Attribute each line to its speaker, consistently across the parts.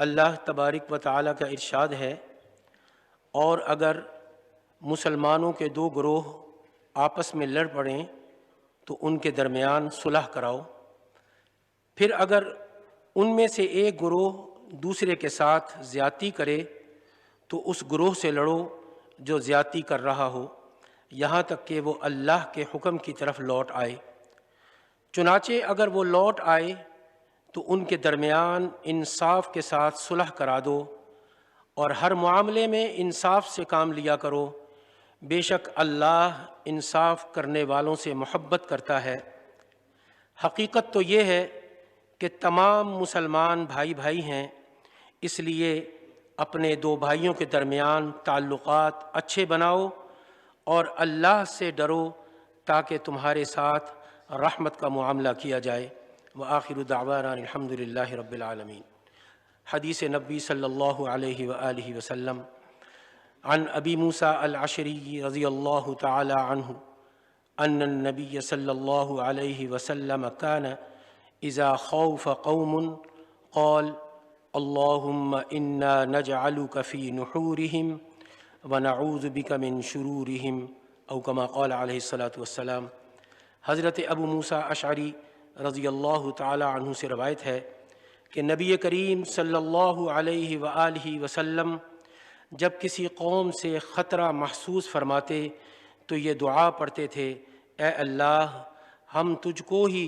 Speaker 1: अल्लाह तबारक व तआला का इरशाद है, और अगर मुसलमानों के दो ग्रोह आपस में लड़ पड़ें तो उनके दरमियान सुलह कराओ। फिर अगर उनमें से एक ग्रोह दूसरे के साथ ज़्यादती करे तो उस ग्रोह से लड़ो जो ज़्यादती कर रहा हो, यहाँ तक कि वो अल्लाह के हुक्म की तरफ लौट आए। चुनाचे अगर वो लौट आए तो उनके दरमियान इंसाफ के साथ सुलह करा दो, और हर मामले में इंसाफ से काम लिया करो। बेशक अल्लाह इंसाफ करने वालों से मोहब्बत करता है। हकीकत तो ये है कि तमाम मुसलमान भाई भाई हैं, इसलिए अपने दो भाइयों के दरमियान ताल्लुकात अच्छे बनाओ और अल्लाह से डरो ताकि तुम्हारे साथ रहमत का मुआमला किया जाए। व आखिरु दावाना अल्हम्दुलिल्लाहि रब्बिल आलमीन। हदीस नबी सल्लल्लाहु अलैहि व आलिहि वसल्लम अन अबी मूसा अल-अशरी रज़ियल्लाहु तआला अन्हु अन्न नबी सल्लल्लाहु अलैहि वसल्लम कान इज़ा खौफ़ कौमुन क़ाल अल्लाहुम्मा इन्ना नजअलुका फ़ी नुहूरिहिम व नऊज़ु बिका मिन शुरूरिहिम औ कमा क़ाल अलैहिस्सलातु वस्सलाम। हज़रत अबू मूसा अशअरी रज़ियल्लाहु तआला अन्हु से रवायत है कि नबी करीम सल्लल्लाहु अलैहि व आलिहि वसल्लम जब किसी कौम से ख़तरा महसूस फरमाते तो ये दुआ पढ़ते थे, ए अल्लाह, हम तुझको ही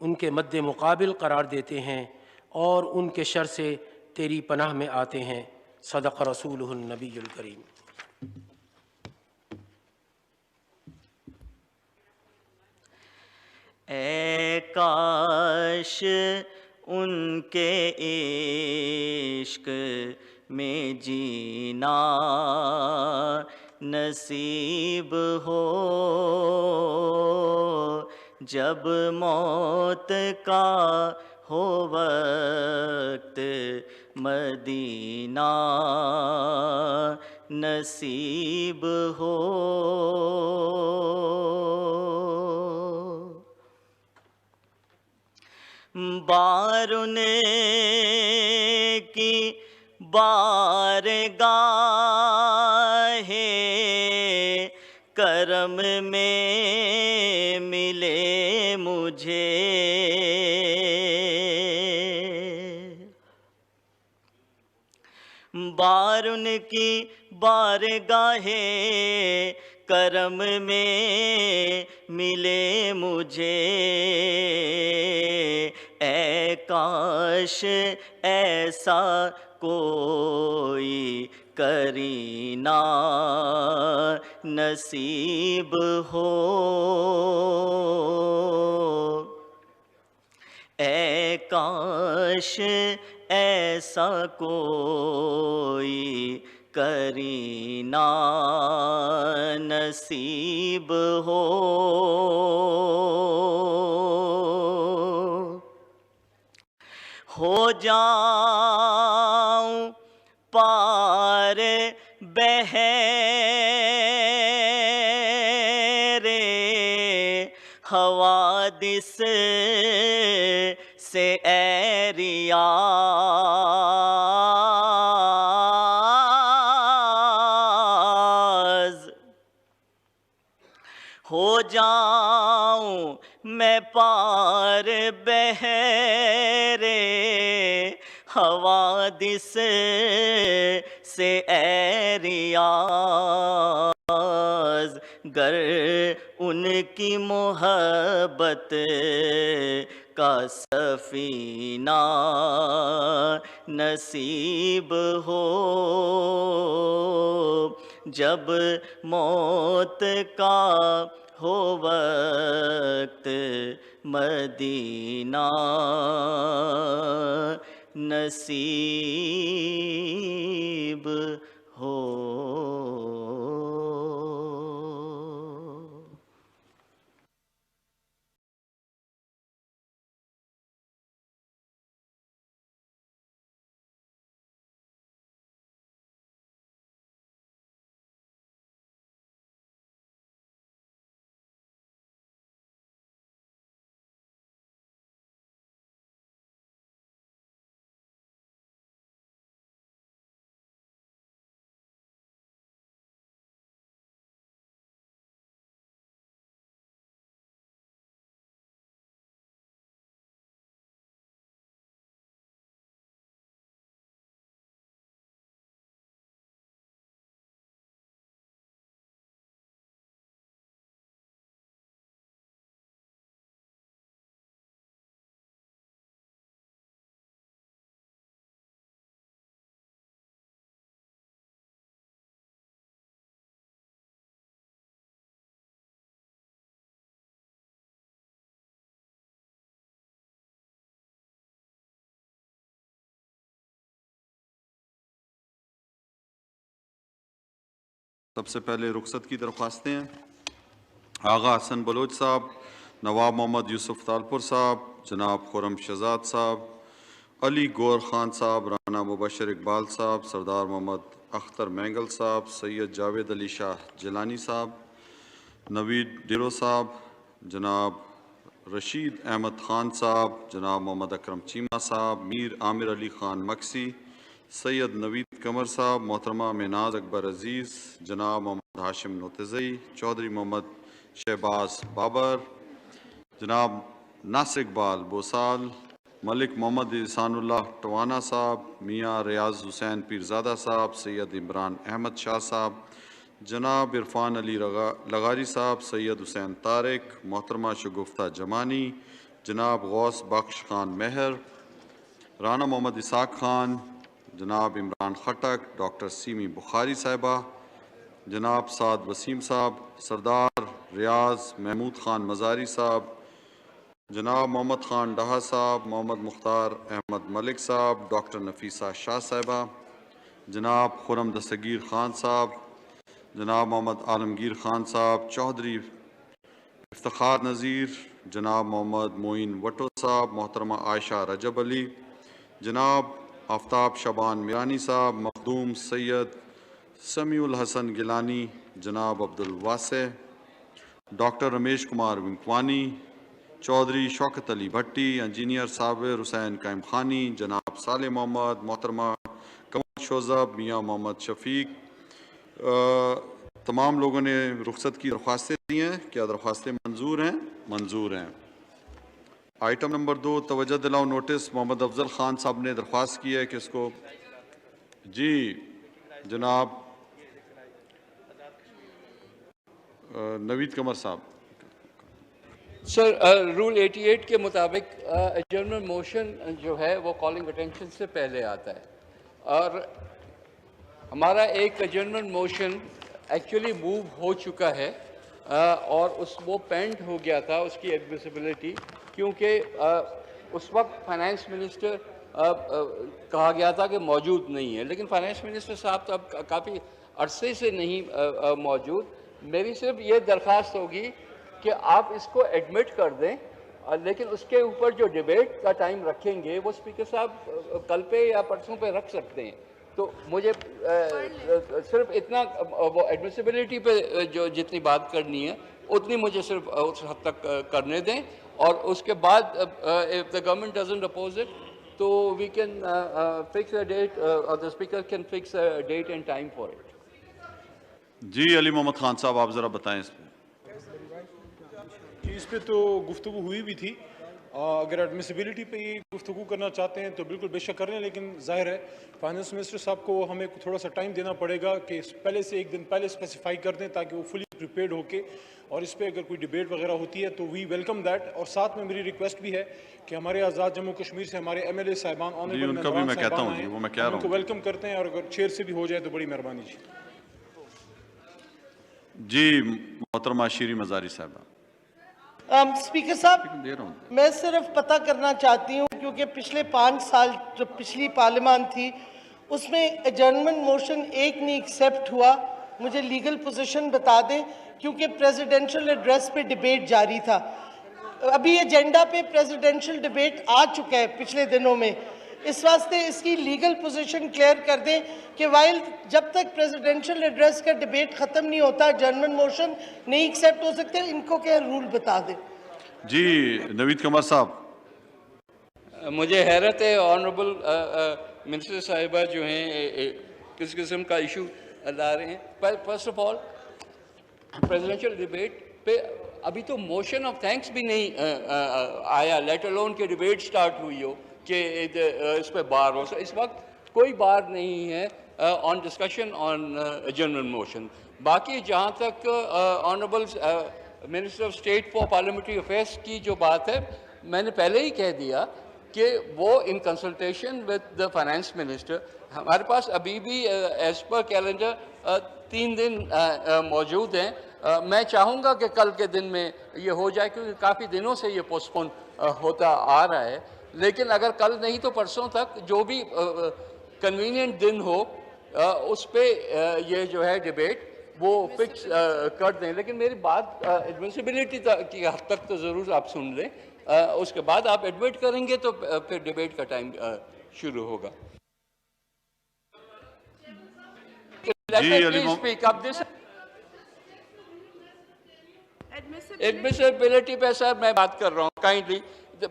Speaker 1: उनके मद्दे मुकाबिल करार देते हैं और उनके शर से तेरी पनाह में आते हैं। सदक़ रसूलुहुन नबीयुल करीम।
Speaker 2: ऐ काश उनके इश्क में जीना नसीब हो, जब मौत का हो वक्त मदीना नसीब हो। बारुने की बारगाहे करम में मिले मुझे, बारुन की बारगाहे करम में मिले मुझे। ऐ काश ऐसा कोई करीना नसीब हो। ऐ काश ऐसा कोई करीना नसीब हो जाऊं पार बहरे हवादिस से ऐ रियाज़ हो जाऊं मैं पार बहरे हवादिस से ऐ रियाज़ गर उनकी मोहब्बत का सफीना नसीब हो जब मौत का हो वक्त मदीना नसीब हो।
Speaker 3: सबसे पहले रुखसत की दरख्वास्तें हैं। आगा हसन बलोच साहब, नवाब मोहम्मद यूसुफ तालपुर साहब, जनाब खुरम शहजाद साहब, अली गौर ख़ान साहब, राना मुबशर इकबाल साहब, सरदार मोहम्मद अख्तर मैंगल साहब, सैयद जावेद अली शाह जिलानी साहब, नवीद डिरो साहब, जनाब रशीद अहमद ख़ान साहब, जनाब मोहम्मद अकरम चीमा साहब, मीर आमिर अली ख़ान मक्सी, सैयद नवीद कमर साहब, मोहतरमा मेनाज अकबर अज़ीज़, जनाब मोहम्मद हाशिम नोतज़ई, चौधरी मोहम्मद शहबाज बाबर, जनाब नासिर इकबाल बोसाल, मलिक मोहम्मद इहसानुल्लाह टवाना साहब, मियाँ रियाज हुसैन पीरज़ादा साहब, सैयद इमरान अहमद शाह साहब, जनाब इरफान अली लगारी साहब, सैयद हुसैन तारिक, मोहतरमा शगुफ्ता जमानी, जनाब गौस बख्श खान मेहर, राना मोहम्मद इसाक खान, जनाब इमरान खटक, डॉक्टर सीमी बुखारी साहिबा, जनाब साद वसीम साहब, सरदार रियाज महमूद ख़ान मज़ारी साहब, जनाब मोहम्मद ख़ान डाहा साहब, मोहम्मद मुख्तार अहमद मलिक साहब, डॉक्टर नफीसा शाह साहिबा, जनाब खुरम दस्तगीर ख़ान साहब, जनाब मोहम्मद आलमगीर ख़ान साहब, चौधरी इफ्तिखार नज़ीर, जनाब मोहम्मद मोइन वटो साहब, मोहतरमा आयशा रजब अली, जनाब आफ्ताब शबान मीरानी साहब, मखदूम सैयद समीउल हसन गिलानी, जनाब अब्दुल वासे, डॉक्टर रमेश कुमार विंकवानी, चौधरी शौकत अली भट्टी, इंजीनियर साबिर हुसैन कायम खानी, जनाब साले मोहम्मद, मोहतरमा कमर शोज़ब, मियाँ मोहम्मद शफीक। तमाम लोगों ने रुखसत की दरख्वास्तें दी हैं। क्या दरख्वास्तें मंजूर हैं? मंजूर हैं। आइटम नंबर 2, तवज्जो दिलाओ नोटिस। मोहम्मद अफजल ख़ान साहब ने दरख्वास्त की है कि इसको जी जनाब नवीद कमर साहब।
Speaker 4: सर, रूल 88 के मुताबिक एडजर्नमेंट मोशन जो है वो कॉलिंग अटेंशन से पहले आता है और हमारा एक एडजर्नमेंट मोशन एक्चुअली मूव हो चुका है और वो पेंड हो गया था उसकी एडमिसिबिलिटी, क्योंकि उस वक्त फाइनेंस मिनिस्टर कहा गया था कि मौजूद नहीं है, लेकिन फाइनेंस मिनिस्टर साहब तो अब काफ़ी अरसे से नहीं मौजूद। मेरी सिर्फ ये दरख्वास्त होगी कि आप इसको एडमिट कर दें, लेकिन उसके ऊपर जो डिबेट का टाइम रखेंगे वो स्पीकर साहब कल पे या परसों पे रख सकते हैं। तो मुझे सिर्फ इतना वो एडमिसिबिलिटी पे जो जितनी बात करनी है उतनी मुझे सिर्फ उस हद तक करने दें, और उसके बाद if the government doesn't oppose it तो we can fix a date, और the speaker can fix a date and time for it.
Speaker 3: जी अली मोहम्मद खान साहब, आप ज़रा बताएं इस पे।
Speaker 5: इस पे तो गुफ्तगू हुई भी थी। अगर एडमिसिबिलिटी पे ये गुफ्तगू करना चाहते हैं तो बिल्कुल बेशक कर लें, लेकिन जाहिर है फाइनेंस मिनिस्टर साहब को हमें थोड़ा सा टाइम देना पड़ेगा कि पहले से एक दिन पहले स्पेसिफाई कर दें ताकि वो फुली प्रिपेयर्ड होके, और इस पे अगर कोई डिबेट वगैरह होती है तो वी वेलकम दैट। और साथ में मेरी रिक्वेस्ट भी है कि हमारे आज़ाद जम्मू कश्मीर से हमारे MLA साहिबान
Speaker 3: उनका भी मैं कहता हूँ जी, वो मैं कह रहा हूँ,
Speaker 5: उनको वेलकम करते हैं, और अगर चेयर से भी हो जाए तो बड़ी मेहरबानी
Speaker 3: जी। मोहतरमा शीरी मज़ारी साहबा।
Speaker 6: स्पीकर साहब,
Speaker 3: दे रहा हूँ।
Speaker 6: मैं सिर्फ पता करना चाहती हूँ, क्योंकि पिछले 5 साल जो पिछली पार्लियामान थी उसमें एडजर्नमेंट मोशन एक नहीं एक्सेप्ट हुआ। मुझे लीगल पोजीशन बता दें, क्योंकि प्रेसिडेंशियल एड्रेस पे डिबेट जारी था। अभी एजेंडा पे प्रेसिडेंशियल डिबेट आ चुका है पिछले दिनों में, इस वास्ते इसकी लीगल पोजीशन क्लियर कर दें कि वाइल जब तक प्रेसिडेंशियल एड्रेस का डिबेट ख़त्म नहीं होता एडजर्नमेंट मोशन नहीं एक्सेप्ट हो सकते। इनको क्या रूल बता दें।
Speaker 3: जी नवीद कमर साहब।
Speaker 4: मुझे हैरत है ऑनरेबल मिनिस्टर साहिबा जो हैं किस किस्म का इशू ला रहे हैं। First of all presidential debate पे अभी तो मोशन ऑफ थैंक्स भी नहीं आया, लेट अलोन के डिबेट स्टार्ट हुई हो कि इस पे बार हो। इस वक्त कोई बार नहीं है on discussion on general motion. बाकी जहाँ तक honourable minister of state for parliamentary affairs की जो बात है, मैंने पहले ही कह दिया कि वो in consultation with the finance minister, हमारे पास अभी भी एज पर कैलेंडर 3 दिन मौजूद हैं। मैं चाहूँगा कि कल के दिन में ये हो जाए, क्योंकि काफ़ी दिनों से ये पोस्टपोन होता आ रहा है। लेकिन अगर कल नहीं तो परसों तक जो भी कन्वीनियंट दिन हो उस पे ये जो है डिबेट वो फिक्स कर दें। लेकिन मेरी बात एडमिसिबिलिटी की हद तक तो ज़रूर आप सुन लें, उसके बाद आप एडमिट करेंगे तो फिर डिबेट का टाइम शुरू होगा। एडमिसिबिलिटी पे सर मैं बात कर रहा हूँ, काइंडली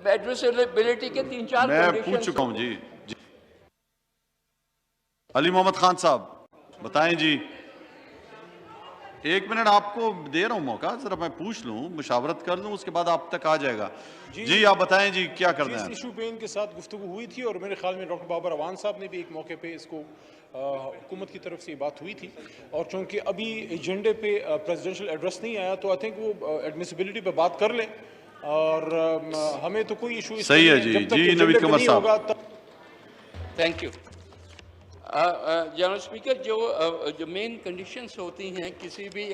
Speaker 4: एडमिसिबिलिटी के 3-4
Speaker 3: मैं पूछ चुका हूँ जी। अली मोहम्मद खान साहब बताएं जी। 1 मिनट आपको दे रहा हूँ मौका, जरा मैं पूछ लूँ, मुशावरत कर लूँ, उसके बाद आप तक आ जाएगा। जी आप बताएं जी क्या करना है।
Speaker 5: इस इशू पे इनके साथ गुफ्तगू हुई थी, और मेरे ख्याल में डॉक्टर बाबर अवान साहब ने भी एक मौके पे इसको हुकूमत की तरफ से ये बात हुई थी। और चूँकि अभी एजेंडे पे प्रेसिडेंशियल एड्रेस नहीं आया तो आई थिंक वो एडमिसिबिलिटी पे बात कर लें, और हमें तो कोई इशू
Speaker 3: सही है जी। जी नवीद कमर साहब।
Speaker 4: Thank you general speaker. जो मेन कंडीशंस होती हैं किसी भी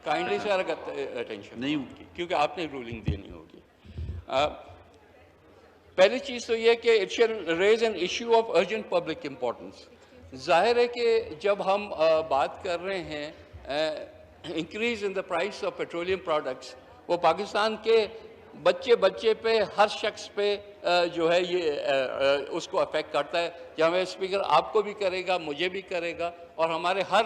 Speaker 4: काइंडली सर अटेंशन नहीं होगी, क्योंकि आपने रूलिंग देनी होगी। पहली चीज़ तो ये कि it shall raise an issue of urgent public importance. जाहिर है कि जब हम बात कर रहे हैं increase in the price of petroleum products, वो पाकिस्तान के बच्चे पे हर शख्स पे जो है ये उसको अफेक्ट करता है। जहाँ स्पीकर आपको भी करेगा, मुझे भी करेगा, और हमारे हर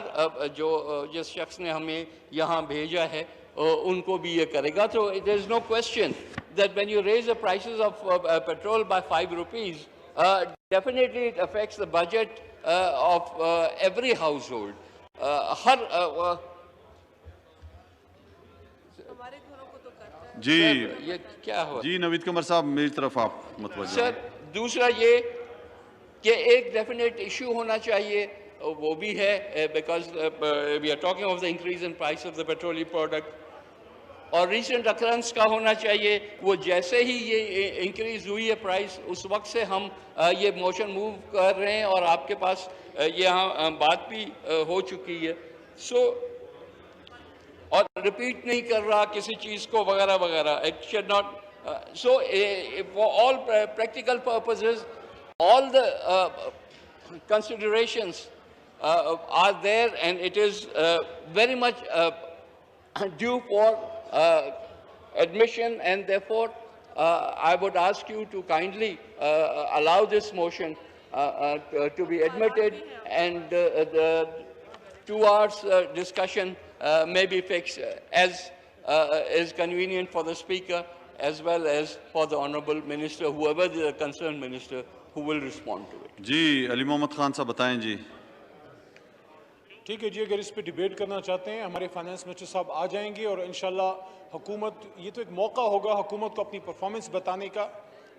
Speaker 4: जिस शख्स ने हमें यहाँ भेजा है उनको भी ये करेगा। तो there is no question that when you raise the prices of petrol by 5 rupees, definitely it affects the budget of every household.
Speaker 3: जी
Speaker 4: ये क्या हो
Speaker 3: जी नवीद कमर साहब मेरी तरफ आप मतवज्जो।
Speaker 4: सर दूसरा ये कि एक डेफिनेट इशू होना चाहिए, वो भी है because we are talking of the increase in price of the petroleum product, और रीसेंट अकरेंस का होना चाहिए। वो जैसे ही ये इंक्रीज हुई है प्राइस, उस वक्त से हम ये मोशन मूव कर रहे हैं, और आपके पास यहाँ बात भी हो चुकी है। और रिपीट नहीं कर रहा किसी चीज़ को वगैरह वगैरह। It should not So for all practical purposes, all the considerations are there, and it is very much due for admission, and therefore I would ask you to kindly allow this motion to be admitted, and the 2 hours discussion may be fixed as is convenient for the Speaker as well as for the Honourable Minister, whoever the concerned Minister who will respond to it.
Speaker 3: जी अली मोहम्मद खान साहब बताएं जी।
Speaker 5: ठीक है जी, अगर इस पे debate करना चाहते हैं हमारे फाइनेंस मिनिस्टर साहब आ जाएंगे और इंशाल्लाह हुकूमत, ये तो एक मौका होगा हुकूमत को अपनी परफॉर्मेंस बताने का,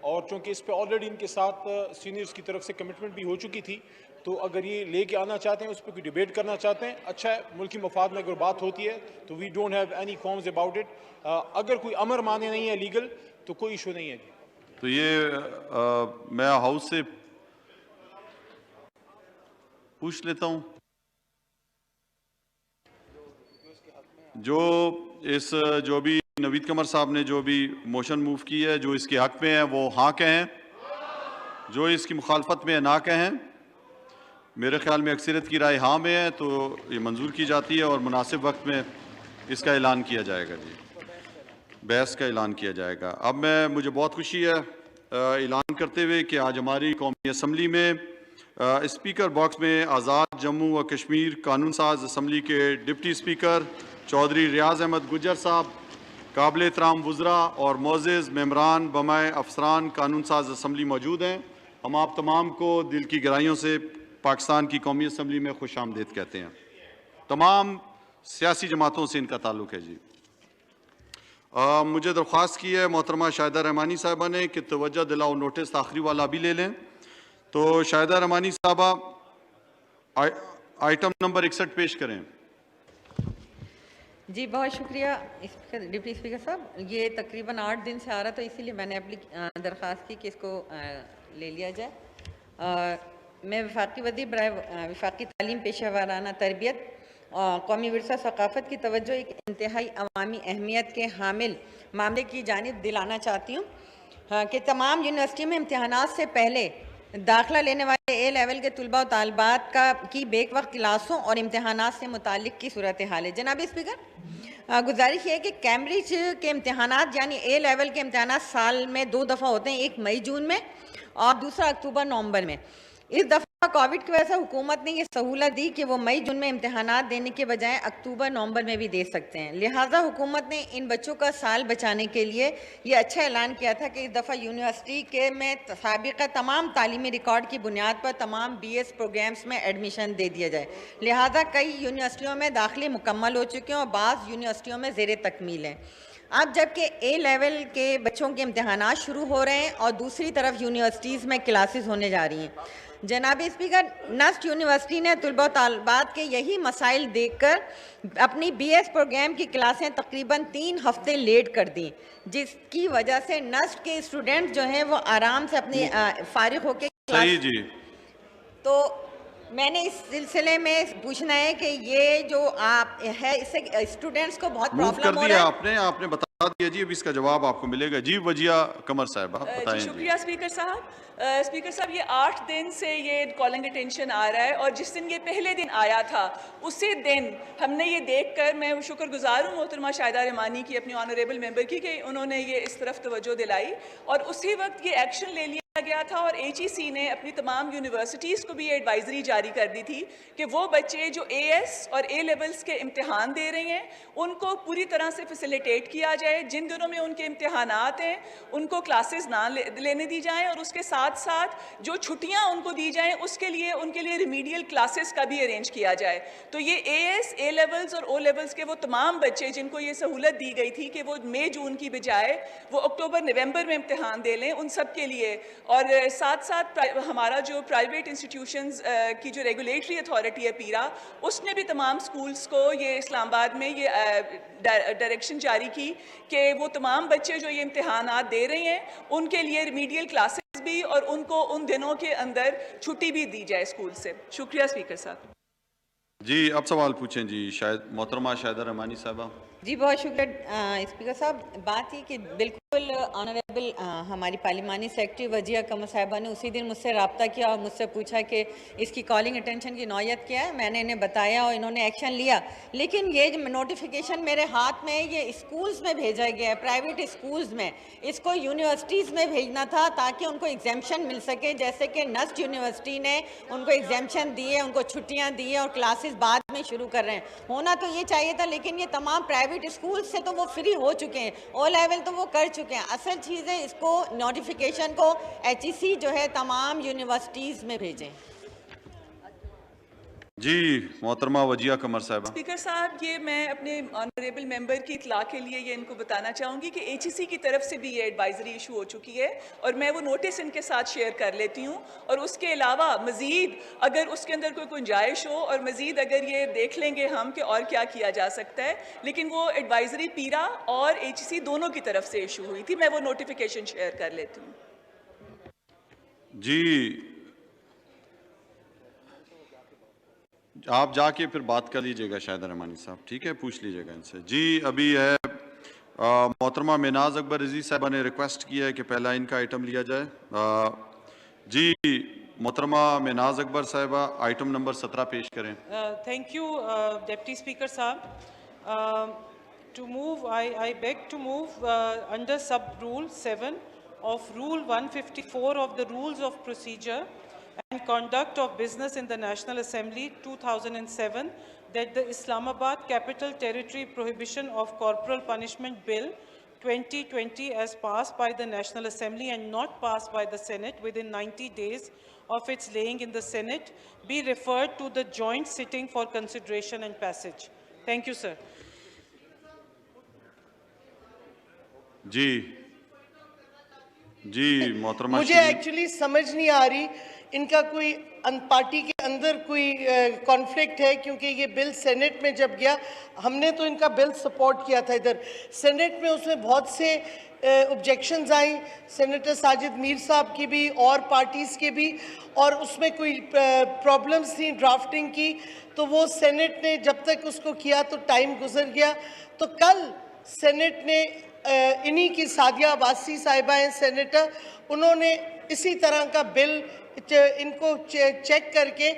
Speaker 5: और चूँकि इस पे ऑलरेडी इनके साथ सीनियर्स की तरफ से कमिटमेंट भी हो चुकी थी, तो अगर ये लेके आना चाहते हैं, उस पर कोई डिबेट करना चाहते हैं, अच्छा है। मुल्की मफाद में अगर बात होती है तो we don't have any qualms about it. अगर कोई अमर माने नहीं है लीगल तो कोई इशू नहीं है जी।
Speaker 3: तो ये मैं हाउस से पूछ लेता हूं, जो भी नवीद कमर साहब ने जो भी मोशन मूव की है, जो इसके हक में है वो हाँ कहें, जो इसकी मुखालफत में है ना कहें। मेरे ख्याल में अक्सरियत की राय हाँ में है, तो ये मंजूर की जाती है और मुनासिब वक्त में इसका ऐलान किया जाएगा जी, बहस का ऐलान किया जाएगा। अब मुझे बहुत खुशी है ऐलान करते हुए कि आज हमारी कौमी असम्बली में स्पीकर बॉक्स में आज़ाद जम्मू व कश्मीर कानून साज असम्बली के डिप्टी स्पीकर चौधरी रियाज अहमद गुज्जर साहब, काबिल एहतराम वज़रा और मोअज़्ज़ज़ मेम्बरान बमाए अफसरान कानून साज असम्बली मौजूद हैं। हम आप तमाम को दिल की गहराइयों से पाकिस्तान की कौमी असम्बली में खुश आमदीद कहते हैं। तमाम सियासी जमातों से इनका ताल्लुक़ है जी। मुझे दरख्वास्त की है मोहतरमा शाहिदा रहमानी साहिबा ने कि तवज्जो दिलाओ नोटिस आखिरी वाला भी ले लें। तो शाहिदा रहमानी साहबा आइटम नंबर 61 पेश करें।
Speaker 7: जी बहुत शुक्रिया डिप्टी स्पीकर साहब। ये तकरीबन 8 दिन से आ रहा, तो इसीलिए मैंने दरख्वास्त की कि इसको ले लिया जाए। मैं वफाकी वज़ीर बराए वफाकी तालीम, पेशा वाराना तरबियत और कौमी विरसा सकाफ़त की तवज्जो एक इंतहाई अवामी अहमियत के हामिल मामले की जानिब दिलाना चाहती हूँ कि तमाम यूनिवर्सिटी में इम्तहानात से पहले दाखिला लेने वाले ए लेवल के तलबा और तालिबात की बेक वक्त क्लासों और इम्तहानात से मुतालिक की सूरत हाल है। जनाब स्पीकर, गुजारिश है कि कैम्ब्रिज के इम्तहानात यानी ए लेवल के इम्तहानात साल में 2 दफ़ा होते हैं, एक मई जून में और दूसरा अक्टूबर नवंबर में। इस दफ़ा कोविड की वजह से हुकूमत ने ये सहूलत दी कि वो मई जून में इम्तहानात देने के बजाय अक्टूबर नवंबर में भी दे सकते हैं। लिहाजा हुकूमत ने इन बच्चों का साल बचाने के लिए ये अच्छा ऐलान किया था कि इस दफ़ा यूनिवर्सिटी के में साबिक़ा तमाम तालीमी रिकॉर्ड की बुनियाद पर तमाम BS प्रोग्राम्स में एडमिशन दे दिया जाए। लिहाजा कई यूनिवर्सिटियों में दाखिले मुकम्मल हो चुके हैं और बाज़ यूनिवर्सिटियों में ज़ेर तकमील हैं। अब जबकि ए लेवल के बच्चों के इम्तहानात शुरू हो रहे हैं और दूसरी तरफ यूनिवर्सिटीज़ में क्लासेस होने जा रही हैं। जनाब स्पीकर, नस्ट यूनिवर्सिटी ने तलबा तालिबात के यही मसाइल देखकर अपनी BS प्रोग्राम की क्लासें तकरीबन 3 हफ्ते लेट कर दी, जिसकी वजह से नस्ट के स्टूडेंट जो हैं वो आराम से अपनी फारिग होकर
Speaker 3: सही जी।
Speaker 7: तो मैंने इस सिलसिले में पूछना है कि ये जो आप है इससे स्टूडेंट्स को बहुत प्रॉब्लम हो रहा है।
Speaker 3: आपने बता दिया जी, अब इसका जवाब आपको मिलेगा जी। वजिया कमर साहब बताएं।
Speaker 8: शुक्रिया स्पीकर साहब। स्पीकर साहब, ये 8 दिन से ये कॉलिंग अटेंशन आ रहा है और जिस दिन ये पहले दिन आया था उसी दिन हमने ये देखकर, मैं शुक्रगुजार हूँ मोहतरमा शाहिदा रहमानी की, अपनी ऑनरेबल मेंबर की, कि उन्होंने ये इस तरफ तवज्जो दिलाई और उसी वक्त ये एक्शन ले लिया गया था। और HEC ने अपनी तमाम यूनिवर्सिटीज़ को भी ये एडवाइजरी जारी कर दी थी कि वो बच्चे जो AS और A लेवल्स के इम्तहान दे रहे हैं उनको पूरी तरह से फैसिलिटेट किया जाए। जिन दिनों में उनके इम्तहानात हैं उनको क्लासेस ना लेने दी जाएं और उसके साथ साथ जो छुट्टियां उनको दी जाएं उसके लिए उनके लिए रिमीडियल क्लासेस का भी अरेंज किया जाए। तो ये AS, A लेवल्स और O लेवल्स के वो तमाम बच्चे जिनको ये सहूलत दी गई थी कि वो मई जून की बजाय वो अक्टूबर नवंबर में इम्तहान दे लें, उन सब के लिए। और साथ साथ हमारा जो प्राइवेट इंस्टीट्यूशंस की जो रेगुलेटरी अथॉरिटी है पीरा, उसने भी तमाम स्कूल्स को ये इस्लामाबाद में ये डायरेक्शन जारी की कि वो तमाम बच्चे जो ये इम्तहानात दे रहे हैं उनके लिए रिमीडियल क्लासेस भी और उनको उन दिनों के अंदर छुट्टी भी दी जाए स्कूल से। शुक्रिया स्पीकर साहब।
Speaker 3: जी अब सवाल पूछें जी। शायद मोहतरमा शाहिदा रहमानी साहबा।
Speaker 7: जी बहुत शुक्रिया स्पीकर साहब। बात ये कि बिल्कुल ऑनरेबल हमारी पार्लिमानी सेक्रेटरी वजिया कमर साहिबा ने उसी दिन मुझसे रब्ता किया और मुझसे पूछा कि इसकी कॉलिंग अटेंशन की नौयत क्या है। मैंने इन्हें बताया और इन्होंने एक्शन लिया। लेकिन ये जो नोटिफिकेशन मेरे हाथ में है ये स्कूल्स में भेजा गया है, प्राइवेट स्कूल्स में। इसको यूनिवर्सिटीज़ में भेजना था ताकि उनको एग्जाम्शन मिल सके, जैसे कि नस्ट यूनिवर्सिटी ने उनको एग्जाम्शन दिए, उनको छुट्टियाँ दी और क्लासेस बाद में शुरू कर रहे हैं। होना तो ये चाहिए था, लेकिन ये तमाम प्राइवेट स्कूल से तो वो फ्री हो चुके हैं, ओ लेवल तो वो कर चुके हैं। असल चीज़ है इसको नोटिफिकेशन को HEC जो है तमाम यूनिवर्सिटीज़ में भेजें।
Speaker 3: जी मोहतरमा वजिया कमर साहिबा।
Speaker 8: स्पीकर साहब, ये मैं अपने ऑनरेबल मेंबर की इतला के लिए ये इनको बताना चाहूँगी कि HEC की तरफ से भी ये एडवाइजरी इशू हो चुकी है और मैं वो नोटिस इनके साथ शेयर कर लेती हूँ। और उसके अलावा मज़ीद अगर उसके अंदर कोई गुंजाइश हो और मज़ीद अगर ये देख लेंगे हम कि और क्या किया जा सकता है, लेकिन वो एडवाइजरी पीरा और HEC दोनों की तरफ से इशू हुई थी। मैं वो नोटिफिकेशन शेयर कर लेती हूँ।
Speaker 3: जी आप जाके फिर बात कर लीजिएगा शाहिद रहमानी साहब, ठीक है, पूछ लीजिएगा इनसे। जी अभी है मोहतरमा मिनाज अकबर रजी साहबा ने रिक्वेस्ट किया है कि पहला इनका आइटम लिया जाए। जी मोहतरमा मिनाज अकबर साहबा आइटम नंबर 17 पेश करें।
Speaker 9: थैंक यू डिप्टी स्पीकर साहब। To move I beg to move under sub rule 7 of Rule 154 of the Rules of Procedure and Conduct of Business in the National Assembly 2007 that the Islamabad Capital Territory Prohibition of Corporal Punishment Bill 2020 as passed by the National Assembly and not passed by the Senate within 90 days of its laying in the Senate be referred to the joint sitting for consideration and passage. Thank you, sir.
Speaker 3: जी मोहतरमा,
Speaker 6: मुझे actually समझ नहीं आ रही इनका कोई party के अंदर कोई कॉन्फ्लिक्ट है, क्योंकि ये बिल सेनेट में जब गया हमने तो इनका बिल सपोर्ट किया था इधर सेनेट में, उसमें बहुत से ऑब्जेक्शंस आई सेनेटर साजिद मीर साहब की भी और पार्टीज़ के भी, और उसमें कोई प्रॉब्लम्स थी ड्राफ्टिंग की, तो वो सेनेट ने जब तक उसको किया तो टाइम गुजर गया। तो कल सेनेट ने इन्हीं की सादिया अब्बासी साहिबा हैं सेनेटर, उन्होंने इसी तरह का बिल इनको चेक करके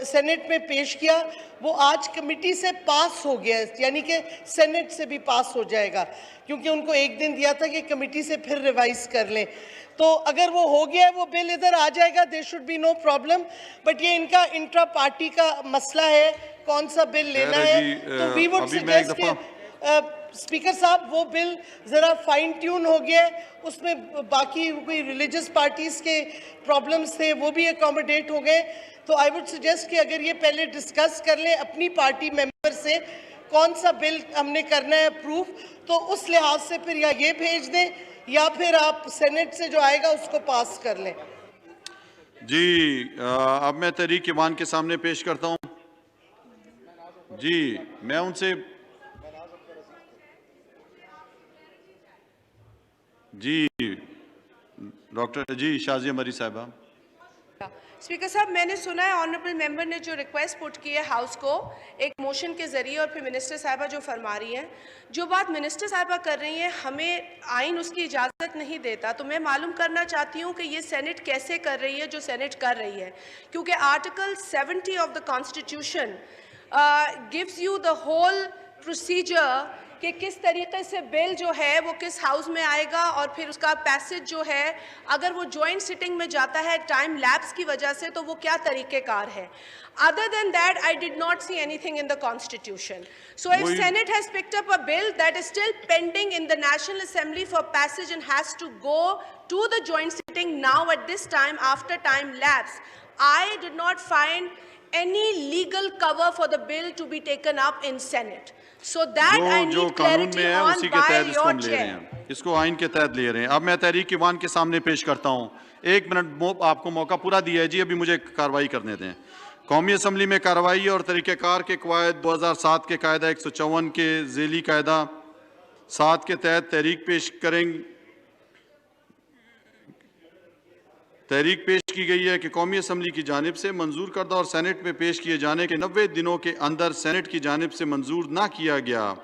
Speaker 6: सेनेट में पेश किया। वो आज कमेटी से पास हो गया, यानी कि सेनेट से भी पास हो जाएगा, क्योंकि उनको एक दिन दिया था कि कमेटी से फिर रिवाइज कर लें। तो अगर वो हो गया है वो बिल इधर आ जाएगा, there should be no problem. But ये इनका इंट्रा पार्टी का मसला है कौन सा बिल लेना है। तो वी वुड सजेस्ट कि स्पीकर साहब वो बिल ज़रा फाइन ट्यून हो गया है, उसमें बाकी कोई रिलीजियस पार्टीज़ के प्रॉब्लम्स थे वो भी अकोमोडेट हो गए। तो आई वुड सजेस्ट कि अगर ये पहले डिस्कस कर लें अपनी पार्टी मेंबर से कौन सा बिल हमने करना है अप्रूव, तो उस लिहाज से फिर या ये भेज दें या फिर आप सेनेट से जो आएगा उसको पास कर लें।
Speaker 3: जी अब मैं तहरीक ईवान के सामने पेश करता हूँ। जी मैं उनसे जी डॉक्टर जी शाजिया मरी साहबा।
Speaker 10: स्पीकर साहब, मैंने सुना है ऑनरेबल मेंबर ने जो रिक्वेस्ट पुट की है हाउस को एक मोशन के ज़रिए, और फिर मिनिस्टर साहबा जो फरमा रही हैं, जो बात मिनिस्टर साहबा कर रही हैं हमें आइन उसकी इजाज़त नहीं देता। तो मैं मालूम करना चाहती हूँ कि ये सेनेट कैसे कर रही है जो सेनेट कर रही है, क्योंकि article 70 of the constitution gives you the whole procedure कि किस तरीके से बिल जो है वो किस हाउस में आएगा और फिर उसका पैसेज जो है अगर वो जॉइंट सिटिंग में जाता है टाइम लैप्स की वजह से तो वो क्या तरीक़ेकार है। Other than that, I did not see anything in the Constitution. So if Senate has picked up a bill that is still pending in the National Assembly for passage and has to go to the joint sitting now at this time after time lapse, I did not find any legal cover for the bill to be taken up in Senate. So that I need clarity on by your chair.
Speaker 3: इसको आइन के तहत ले रहे हैं। अब मैं तहरीक Ivan के सामने पेश करता हूँ। 1 मिनट आपको मौका पूरा दिया है जी, अभी मुझे कार्रवाई करने दें। कौमी असम्बली में कार्रवाई और तरीक़ेकार के कवायद 2007 के कायदा 154 के ज़ेली कायदा 7 के तहत तहरीक पेश की गई है कि कौमी असम्बली की जानिब से मंजूर करदा और सेनेट में पेश किए जाने के 90 दिनों के अंदर सेनेट की जानिब से मंजूर ना किया गया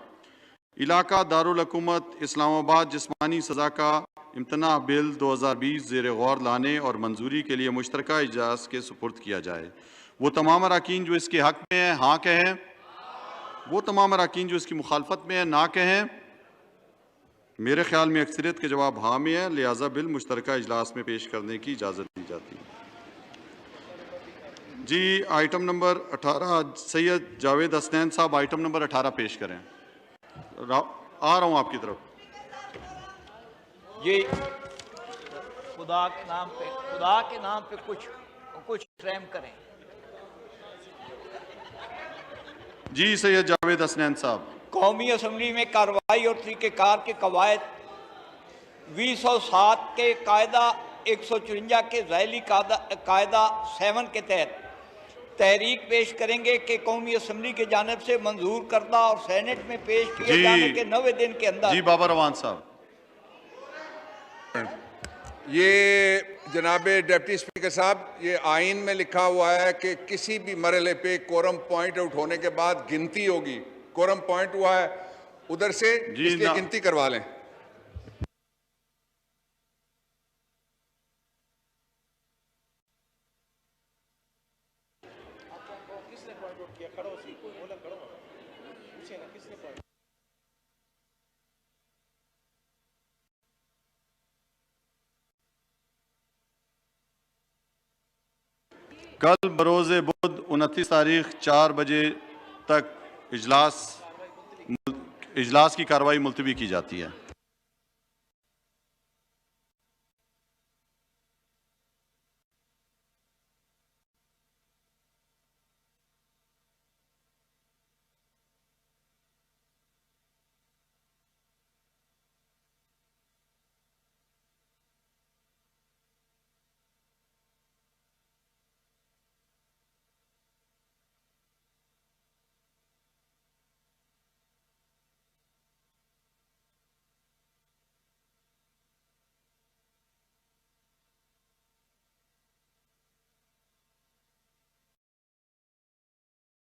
Speaker 3: इलाका दारुल हुकूमत इस्लामाबाद जिस्मानी सज़ा का इम्तना बिल 2020 ज़ेर गौर लाने और मंजूरी के लिए मुश्तरका इजलास के सुपुर्द किया जाए। वो तमाम अरकान जो इसके हक़ में हैं हाँ कहें, वो तमाम अरकान जो इसकी मुखालफत में हैं ना कहें। मेरे ख्याल में अक्सरियत के जवाब हाँ में है, लिहाजा बिल मुश्तरका इजलास में पेश करने की इजाज़त दी जाती है। जी आइटम नंबर 18 सैयद जावेद हसनैन साहब आइटम नंबर 18 पेश करें। आ रहा हूँ आपकी तरफ।
Speaker 11: ये खुदा के नाम पे कुछ रहम करें।
Speaker 3: जी सैयद जावेद हसनैन साहब।
Speaker 11: कौमी असम्बली में कार्रवाई और तरीक़ेकार के कवायद 2007 के कायदा 154 के ज़ैली कायदा 7 के तहत तहरीक पेश करेंगे कि कौमी असम्बली के जानिब से मंजूर करदा और सेनेट में पेश किए जाने के 90 दिन के अंदर।
Speaker 3: जी बाबर रवान साहब।
Speaker 12: ये जनाब डिप्टी स्पीकर साहब, ये आइन में लिखा हुआ है कि किसी भी मरहले पे कोरम पॉइंट आउट होने के बाद गिनती होगी। कोरम पॉइंट हुआ है उधर से, इसलिए गिनती करवा लें।
Speaker 3: कल बरोज़ बुध 29 तारीख 4 बजे तक इजलास की कार्रवाई मुलतवी की जाती है।